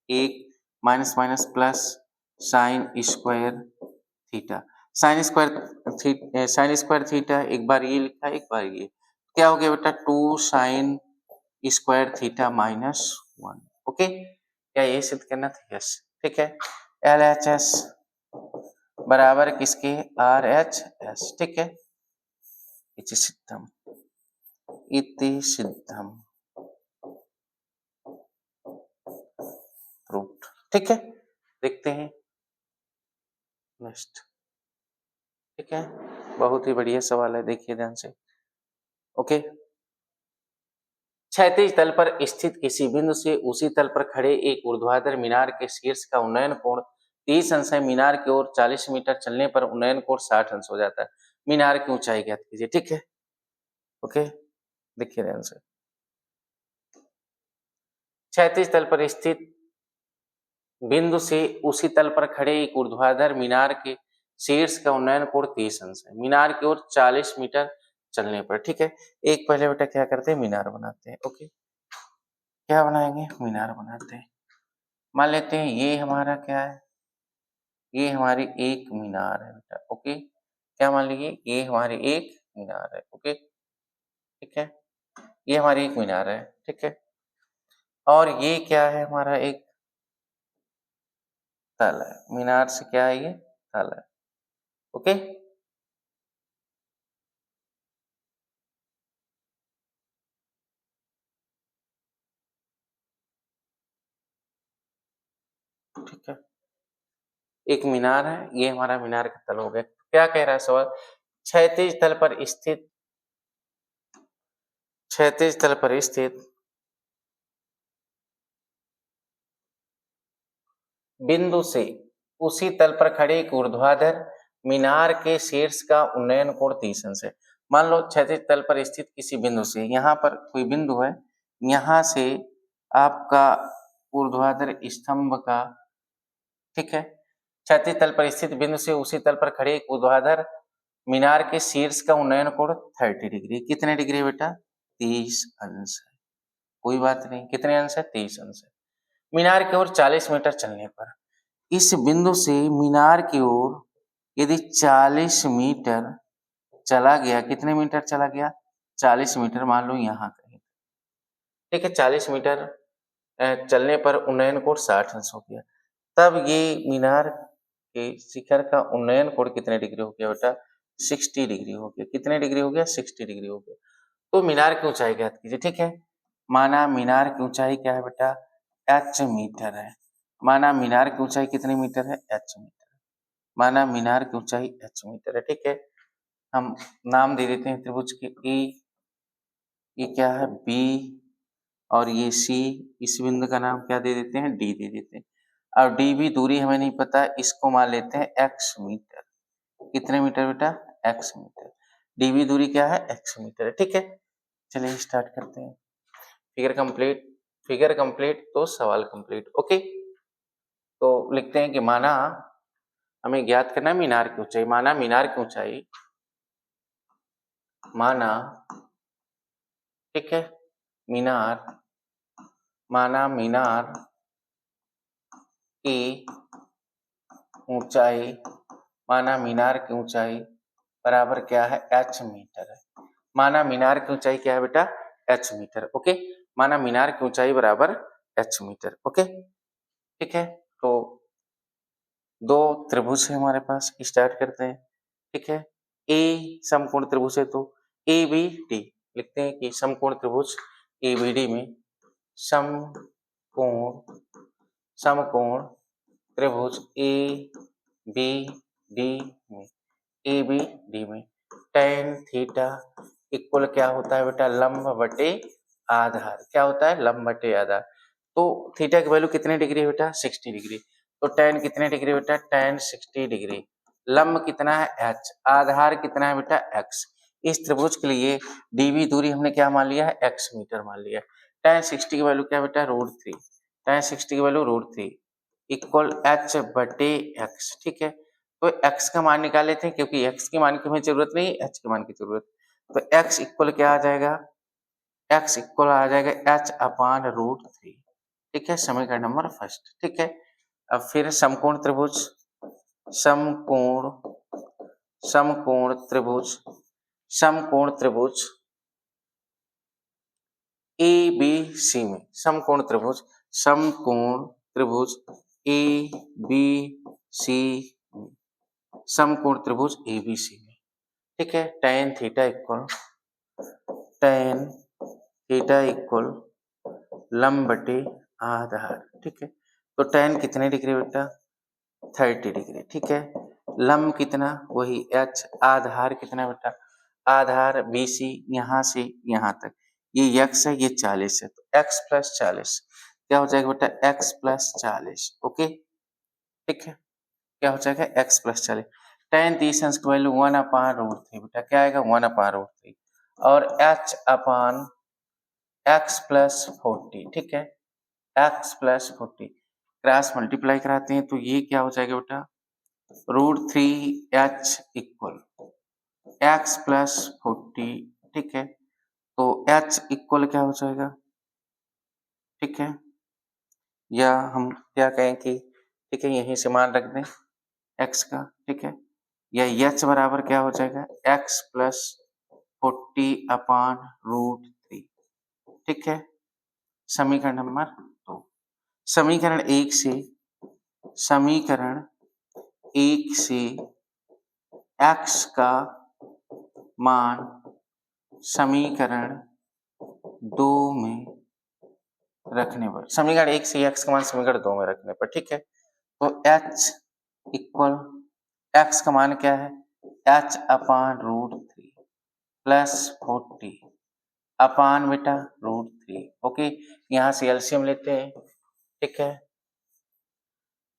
1 minus minus plus sign square theta, sign square theta एक बार ये लिखा एक बार ये, क्या हो गया बेटा 2 sign square theta minus 1। Okay, क्या ये सिद्ध करना था, यस। ठीक है, LHS बराबर किसके RHS। ठीक है, इति सिद्धम प्रूव्ड। ठीक है, देखते हैं नेक्स्ट। ठीक है, बहुत ही बढ़िया सवाल है, देखिए ध्यान से। ओके, क्षैतिज तल पर स्थित किसी बिंदु से उसी तल पर खड़े एक ऊर्ध्वाधर मीनार के शीर्ष का उन्नयन कोण 30 अंश है, मीनार की ओर 40 मीटर चलने पर उन्नयन कोण 60 अंश हो जाता है, मीनार की ऊंचाई ज्ञात कीजिए। ठीक है, ओके, देखिए ध्यान से, क्षैतिज तल पर स्थित बिंदु से उसी तल पर खड़े एक ऊर्ध्वाधर मीनार के शीर्ष का उन्नयन कोण 30 अंश है, मीनार की ओर 40 मीटर चलने पर। ठीक है, एक पहले बेटा क्या करते हैं मीनार बनाते हैं। ओके, क्या बनाएंगे मीनार बनाते हैं, मान लेते हैं ये हमारा क्या है, ये हमारी एक मीनार है बेटा। ओके, क्या मान लीजिए ये हमारी एक मीनार है। ओके, ठीक है, ये हमारी एक मीनार है। ठीक है, और ये क्या है हमारा एक तल है, मीनार से क्या है ये तल है। ओके, ठीक है, एक मीनार है, ये हमारा मीनार का तल हो गया। क्या कह रहा है सवाल, क्षैतिज तल पर स्थित, क्षैतिज तल पर स्थित बिंदु से उसी तल पर खड़े एक ऊर्ध्वाधर मीनार के शीर्ष का उन्नयन कोण 30 अंश है। मान लो क्षैतिज तल पर स्थित किसी बिंदु से, यहाँ पर कोई बिंदु है, यहाँ से आपका ऊर्ध्वाधर स्तंभ का, ठीक है, क्षैतिज तल पर स्थित बिंदु से उसी तल पर खड़े एक ऊर्ध्वाधर मीनार के शीर्ष का उन्नयन कोण 30 डिग्री। कितने डिग्री बेटा, 30 अंश है। कोई बात नहीं, कितने अंश है, 30 अंश है। मीनार की ओर 40 मीटर चलने पर, इस बिंदु से मीनार की ओर यदि 40 मीटर चला गया, कितने मीटर चला गया, 40 मीटर, मान लो यहाँ कहीं, ठीक है, 40 मीटर चलने पर उन्नयन कोण 60 अंश हो गया। तब ये मीनार के शिखर का उन्नयन कोण कितने डिग्री हो गया बेटा, 60 डिग्री हो गया। कितने डिग्री हो गया, 60 डिग्री हो गया। तो मीनार की ऊंचाई ज्ञात कीजिए, ठीक है। माना मीनार की ऊंचाई क्या है बेटा, h मीटर है। माना मीनार की ऊंचाई कितने मीटर है, h मीटर। माना मीनार की ऊंचाई h मीटर है, ठीक है। हम नाम दे देते हैं त्रिभुज के, ये क्या है B, और ये C, इस बिंदु का नाम क्या दे देते हैं, D दे देते हैं। और D भी दूरी हमें नहीं पता, इसको मान लेते हैं x मीटर। कितने मीटर बेटा, x मीटर। D भी दूरी क्या है, x मीटर है, ठीक है। चलिए स्टार्ट करते हैं। फिगर कंप्लीट, फिगर कंप्लीट तो सवाल कंप्लीट। ओके, तो लिखते हैं कि माना हमें ज्ञात करना है मीनार की ऊंचाई। माना मीनार की ऊंचाई, माना, ठीक है, मीनार, माना मीनार की ऊंचाई, माना मीनार की ऊंचाई बराबर क्या है, h मीटर है। माना मीनार की ऊंचाई क्या है बेटा, h मीटर। ओके, माना मीनार की ऊंचाई बराबर h मीटर। ओके, ठीक है। तो दो त्रिभुज है हमारे पास, स्टार्ट करते हैं, ठीक है। ए समकोण त्रिभुज है, तो ए बी डी लिखते हैं कि समकोण त्रिभुज ए बी डी में समकोण, समकोण त्रिभुज ए बी डी में, ए बी डी में tan थीटा इक्वल क्या होता है बेटा, लंब बटे आधार। क्या होता है, लंब बटे आधार। तो थीटा की वैल्यू कितने डिग्री है बेटा, 60 डिग्री। तो tan कितने डिग्री बेटा, tan 60 डिग्री। लंब कितना है h, आधार कितना है बेटा x। इस त्रिभुज के लिए dv दूरी हमने क्या मान लिया है, x मीटर मान लिया है। tan 60 की वैल्यू क्या बेटा, √3। tan 60 की वैल्यू √3 इक्वल h बटे x, ठीक है। तो x का मान निकाल लेते हैं, क्योंकि x के मान की हमें जरूरत नहीं, h के मान की जरूरत। तो x इक्वल क्या आ जाएगा, x इक्वल आ जाएगा h अपान √3, ठीक है, समीकरण नंबर फर्स्ट, ठीक है। अब फिर समकोण त्रिभुज, समकोण, समकोण त्रिभुज, समकोण त्रिभुज ए बी सी में, समकोण त्रिभुज, समकोण त्रिभुज ए बी सी, समकोण त्रिभुज ए बी सी में, ठीक है। tan theta equal, tan theta equal लंब बटे आधार, ठीक है। तो tan कितने डिग्री बेटा, 30 डिग्री, ठीक है। लंब कितना, वही h, आधार कितना बेटा, आधार BC यहाँ से यहाँ तक, ये x है, ये 40 है, तो x प्लस 40 क्या हो जाएगा बेटा, x प्लस 40। ओके, ठीक है, क्या हो जाएगा, x प्लस 40। tan 30 अंश की वैल्यू 1 अपान √3 बेटा, क्या आएगा, 1 अपान √3, और h अपान x प्लस 40, ठीक है, x प्लस 40 क्रॉस मल्टीप्लाई कराते हैं, तो ये क्या हो जाएगा बेटा, √3h इक्वल x प्लस 40, ठीक है। तो h इक्वल क्या हो जाएगा, ठीक है, या हम क्या कहें कि, ठीक है, यहीं से मान रख दें x का, ठीक है, या h बराबर क्या हो जाएगा, x प्लस 40 अपान √3, ठीक है। समीकरण नंबर 2, समीकरण 1 से समीकरण 1 से x का मान समीकरण 2 में रखने पर, समीकरण 1 से x का मान समीकरण 2 में रखने पर, ठीक है। तो h इक्वल x का मान क्या है, h अपान √3 प्लस 40 अपान बेटा √3। ओके, यहाँ से एलसीएम लेते हैं, ठीक है।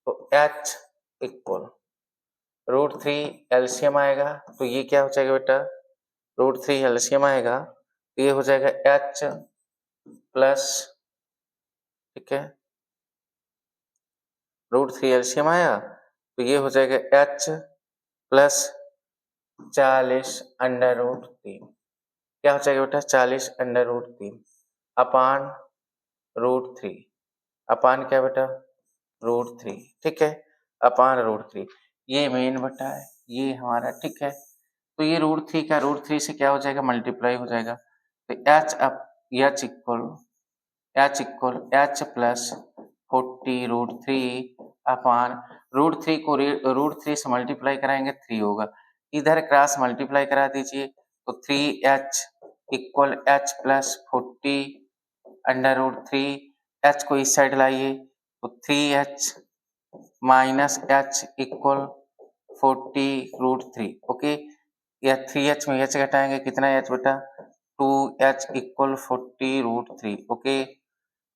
तो h इक्वल √3 एलसीएम आएगा, तो ये क्या हो जाएगा बेटा, √3 एलसीएम आएगा तो ये हो जाएगा h प्लस, ठीक है, √3 एलसीएम आया तो ये हो जाएगा h प्लस 40√3। क्या हो जाएगा बेटा, 40√3 अपान √3 अपान क्या बेटा, √3, ठीक है, अपान √3। ये मेन बटा है, ये हमारा, ठीक है। तो ये √3 का √3 से क्या हो जाएगा, मल्टीप्लाई हो जाएगा। तो h इक्वल h प्लस 40√3 अपान √3 को √3 से मल्टीप्लाई कराएंगे 3 होगा, इधर क्रॉस मल्टीप्लाई करा दीजिए तो 3h equal h plus 40√3, h को इस साइड लाइए तो 3h minus h equal 40√3। Okay, या 3h में h घटाएंगे, कितना h बेटा, 2h इक्वल 40√3। ओके,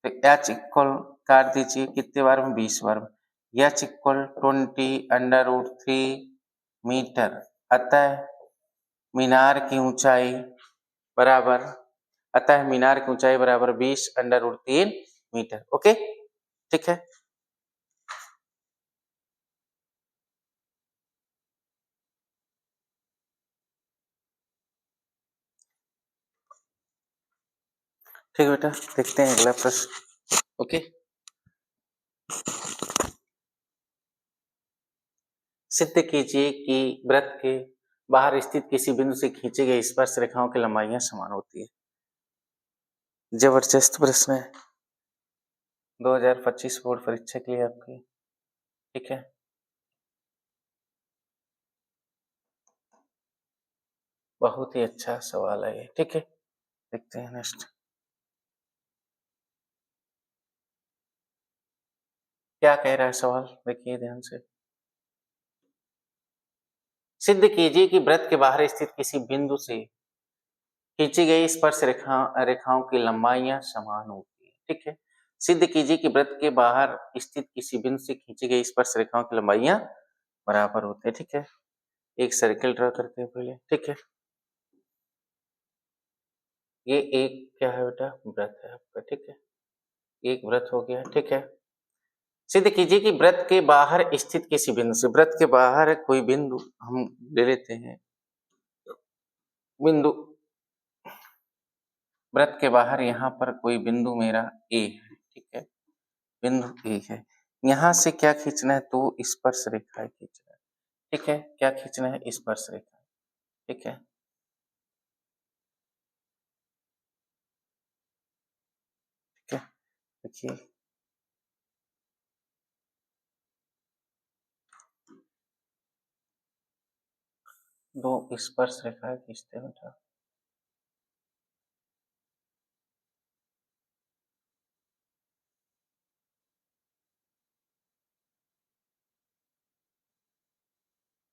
तो h इक्वल काट दीजिए कितने बार में, 20 बार में, h इक्वल 20√3 मीटर। अतः मीनार की ऊंचाई बराबर, अतः मीनार की ऊंचाई बराबर 20√3 मीटर। ओके, ठीक है। ठीक है बेटा, देखते हैं अगला प्रश्न। ओके, सिद्ध कीजिए कि वृत्त के बाहर स्थित किसी बिंदु से खींची गई स्पर्श रेखाओं की लंबाइयां समान होती है। जबरदस्त प्रश्न है, 2025 बोर्ड परीक्षा के लिए आपकी, ठीक है। बहुत ही अच्छा सवाल है ये, ठीक है। देखते हैं नेक्स्ट क्या कह रहा है सवाल, देखिए ध्यान से। सिद्ध कीजिए कि वृत्त के बाहर स्थित किसी बिंदु से खींची गई स्पर्श रेखाओं की लंबाइयां समान होती है, ठीक है। सिद्ध कीजिए कि वृत्त के बाहर स्थित किसी बिंदु से खींची गई स्पर्श रेखाओं की लंबाइयां बराबर होती है, ठीक है। एक सर्किल ड्रा करते हैं पहले, ठीक है। ये एक क्या है बेटा, वृत्त है आपका, ठीक है। एक वृत्त हो गया, ठीक है। सिद्ध कीजिए कि वृत्त के बाहर स्थित किसी बिंदु से, वृत्त के बाहर कोई बिंदु हम ले लेते हैं, बिंदु वृत्त के बाहर यहाँ पर कोई बिंदु मेरा ए है, ठीक है, बिंदु ए है। यहाँ से क्या खींचना है, तो स्पर्श रेखा खींचना है, ठीक है। क्या खींचना है, स्पर्श रेखा, ठीक है। ठीक है, देखिए दो स्पर्श रेखाएं खींचते हैं बेटा।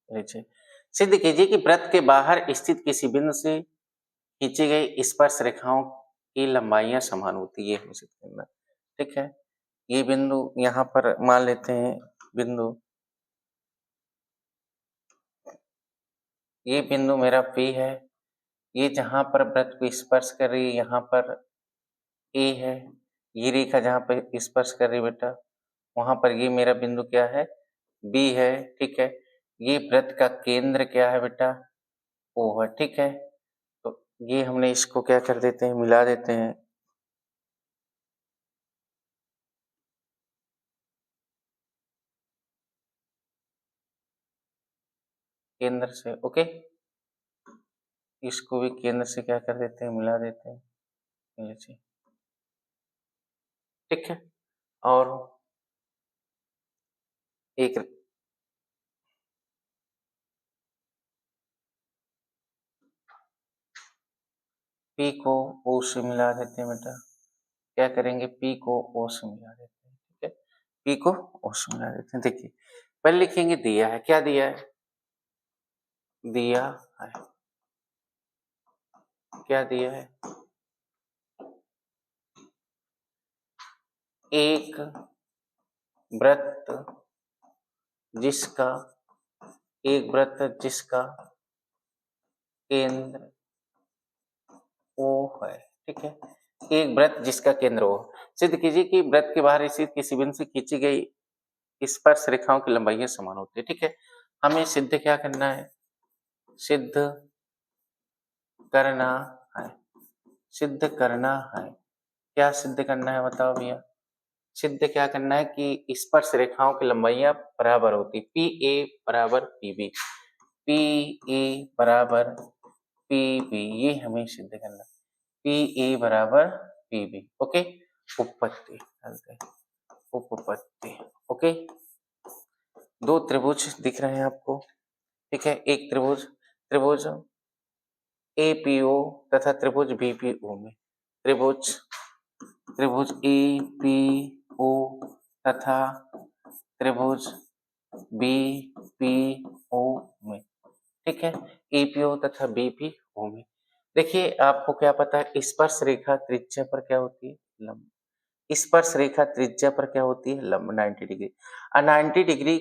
लीजिए, सिद्ध कीजिए कि वृत्त के बाहर स्थित किसी बिंदु से खींची गई स्पर्श रेखाओं की लंबाइयां समान होती है, सिद्ध करना, ठीक है। ये बिंदु यहाँ पर मान लेते हैं, बिंदु, ये बिंदु मेरा P है, ये जहां पर वृत्त को स्पर्श कर रही है यहाँ पर A है, ये रेखा जहां पर स्पर्श कर रही है बेटा वहां पर ये मेरा बिंदु क्या है, B है, ठीक है। ये वृत्त का केंद्र क्या है बेटा, O है, ठीक है। तो ये हमने इसको क्या कर देते हैं, मिला देते हैं, केंद्र से। ओके, इसको भी केंद्र से क्या कर देते हैं, मिला देते हैं, लीजिए, ठीक है। और एक P को O से मिला देते हैं बेटा, क्या करेंगे P को O से मिला देते हैं, ठीक है, P को O से मिला देते हैं। देखिए पहले लिखेंगे दिया है, क्या दिया है, दिया है, क्या दिया है, एक वृत्त जिसका, एक वृत्त जिसका केंद्र O है, ठीक है, एक वृत्त जिसका केंद्र O। सिद्ध कीजिए कि वृत्त के बाहर स्थित किसी बिंदु से खींची गई स्पर्श रेखाओं की लंबाइयां समान होती है, ठीक है। हमें सिद्ध क्या करना है, सिद्ध करना है, सिद्ध करना है, क्या सिद्ध करना है बताओ भैया, सिद्ध क्या करना है कि स्पर्श रेखाओं की लंबाइयां बराबर होती, पी ए बराबर पी बी, पी ए बराबर पी बी, ये हमें सिद्ध करना है, पी ए बराबर पी बी, ओके। उपपत्ति उपपत्ति, ओके। दो त्रिभुज दिख रहे हैं आपको, ठीक है, एक त्रिभुज, त्रिभुज एपीओ तथा त्रिभुज बीपीओ में, त्रिभुज, त्रिभुज एपीओ तथा त्रिभुज बीपीओ में, ठीक है, एपीओ तथा बीपीओ में। देखिए आपको क्या पता है, स्पर्श रेखा त्रिज्या पर क्या होती है, लंब, स्पर्श रेखा त्रिज्या पर क्या होती है, लंब 90 डिग्री। 90 डिग्री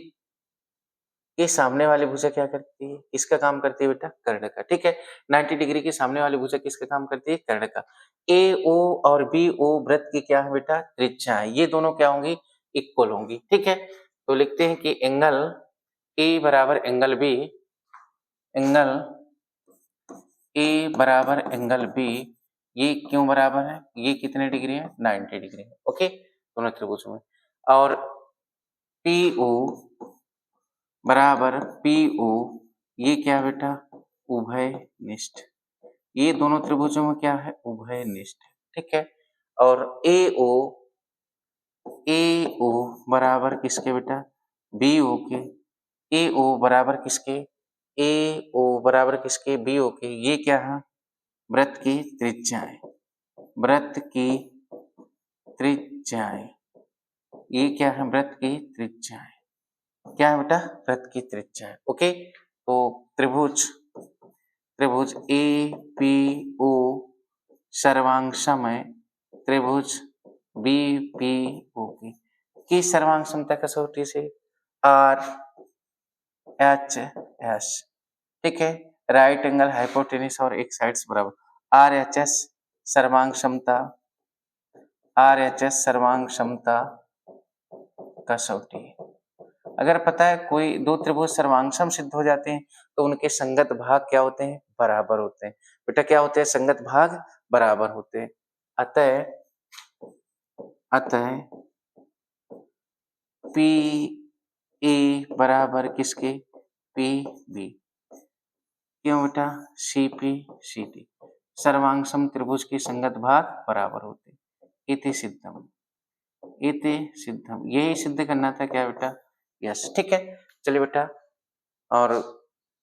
के सामने वाली भुजा क्या करती है, किसका काम करती है बेटा, कर्ण का, ठीक है। 90 डिग्री के सामने वाली भुजा किसका काम करती है, कर्ण का। ए ओ और बी ओ वृत्त की क्या है बेटा, त्रिज्या है, ये दोनों क्या होंगी, इक्वल होंगी, ठीक है। तो लिखते हैं कि एंगल ए बराबर एंगल बी, एंगल ए बराबर एंगल बी, ये क्यों बराबर है, ये कितने डिग्री है, 90 डिग्री है, ओके, दोनों त्रिभुजों में। और पी ओ बराबर पी ओ, ये क्या बेटा, उभय निष्ठ, ये दोनों त्रिभुजों में क्या है, उभय निष्ठ, ठीक है। और ए ओ बराबर किसके बेटा, बी ओ के, ए ओ बराबर किसके, ए ओ बराबर किसके, बी ओ के, ये क्या है, वृत्त की त्रिज्याएं, वृत्त की त्रिज्याएं, ये क्या है, वृत्त की त्रिज्याएं, क्या है बेटा, वृत्त की त्रिज्या है, ओके। तो त्रिभुज, त्रिभुज ए पी ओ सर्वांग समय, त्रिभुज बी पी ओ की सर्वांग समता कसौटी से आर एच एस, ठीक है, राइट एंगल हाइपोटेनिस और एक साइड्स बराबर, आर एच एस सर्वांग क्षमता, आर एच एस सर्वांग क्षमता कसौटी। अगर पता है कोई दो त्रिभुज सर्वांगसम सिद्ध हो जाते हैं तो उनके संगत भाग क्या होते हैं, बराबर होते हैं, बेटा क्या होते हैं, संगत भाग बराबर होते हैं। अतः अतः पी ए बराबर किसके, पी बी, क्यों बेटा, सी पी सी डी, सर्वांगसम त्रिभुज के संगत भाग बराबर होते हैं, इति सिद्धम, इति सिद्धम, यही सिद्ध करना था क्या बेटा, यस, ठीक है। चलिए बेटा, और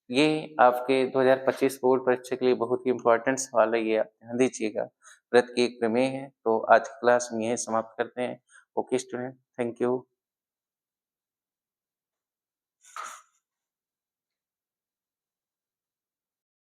ये आपके 2025 बोर्ड परीक्षा के लिए बहुत ही इंपॉर्टेंट सवाल है, ये आप ध्यान दीजिएगा। वृत्त की एक प्रमेय है। तो आज की क्लास में यही समाप्त करते हैं। Okay student, thank you.